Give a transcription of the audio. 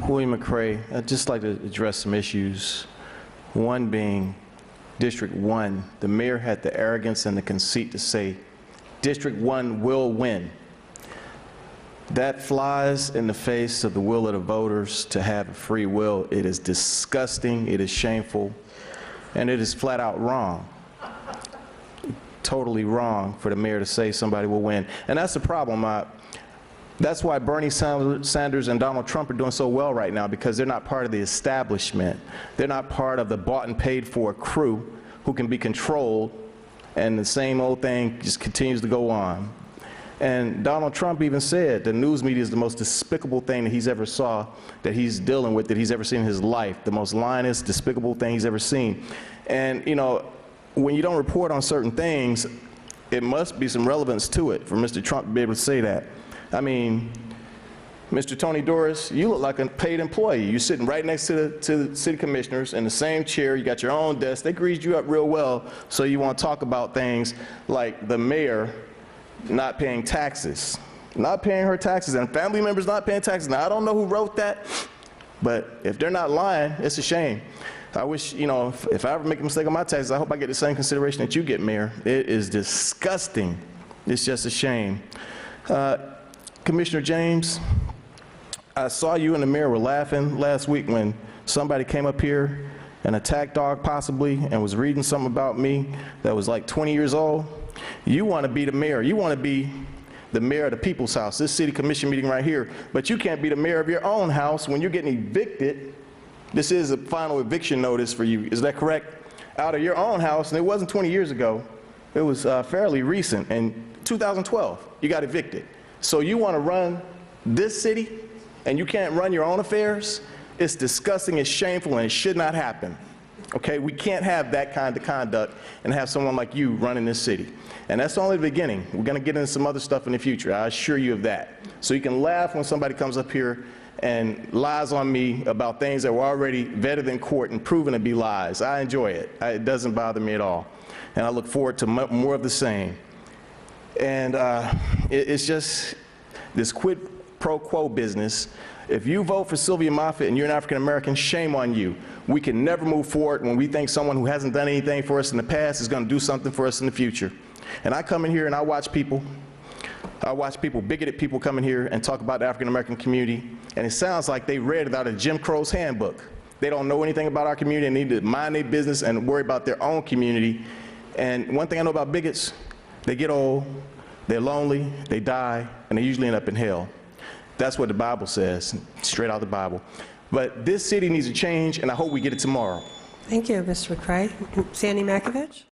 William McCray. I'd just like to address some issues. One being District 1. The mayor had the arrogance and the conceit to say, District 1 will win. That flies in the face of the will of the voters to have a free will. It is disgusting, it is shameful, and it is flat out wrong. Totally wrong for the mayor to say somebody will win. And that's the problem. That's why Bernie Sanders and Donald Trump are doing so well right now, because they're not part of the establishment. They're not part of the bought and paid for crew who can be controlled, and the same old thing just continues to go on. And Donald Trump even said the news media is the most despicable thing that he's ever saw, that he's dealing with, that he's ever seen in his life, the most lying, despicable thing he's ever seen. And you know, when you don't report on certain things, it must be some relevance to it for Mr. Trump to be able to say that. I mean, Mr. Tony Doris, you look like a paid employee. You're sitting right next to the city commissioners in the same chair. You got your own desk. They greased you up real well, so you want to talk about things like the mayor not paying taxes, not paying her taxes, and family members not paying taxes. Now, I don't know who wrote that, but if they're not lying, it's a shame. I wish, you know, if I ever make a mistake on my taxes, I hope I get the same consideration that you get, Mayor. It is disgusting. It's just a shame. Commissioner James, I saw you and the mayor were laughing last week when somebody came up here, an attack dog possibly, and was reading something about me that was like 20 years old. You want to be the mayor. You want to be the mayor of the people's house, this city commission meeting right here, but you can't be the mayor of your own house when you're getting evicted. This is a final eviction notice for you, is that correct? Out of your own house, and it wasn't 20 years ago. It was fairly recent. In 2012, you got evicted. So you want to run this city, and you can't run your own affairs? It's disgusting, it's shameful, and it should not happen. Okay, we can't have that kind of conduct and have someone like you running this city. And that's only the beginning. We're going to get into some other stuff in the future, I assure you of that. So you can laugh when somebody comes up here and lies on me about things that were already vetted in court and proven to be lies. I enjoy it. It doesn't bother me at all. And I look forward to more of the same. And it's just this quid pro quo business. If you vote for Sylvia Moffitt and you're an African American, shame on you. We can never move forward when we think someone who hasn't done anything for us in the past is going to do something for us in the future. And I come in here and I watch people, bigoted people come in here and talk about the African American community, and it sounds like they read it out of Jim Crow's handbook. They don't know anything about our community and need to mind their business and worry about their own community. And one thing I know about bigots, they get old, they're lonely, they die, and they usually end up in hell. That's what the Bible says, straight out of the Bible. But this city needs to change, and I hope we get it tomorrow. Thank you, Mr. McCray. Sandy Makovich.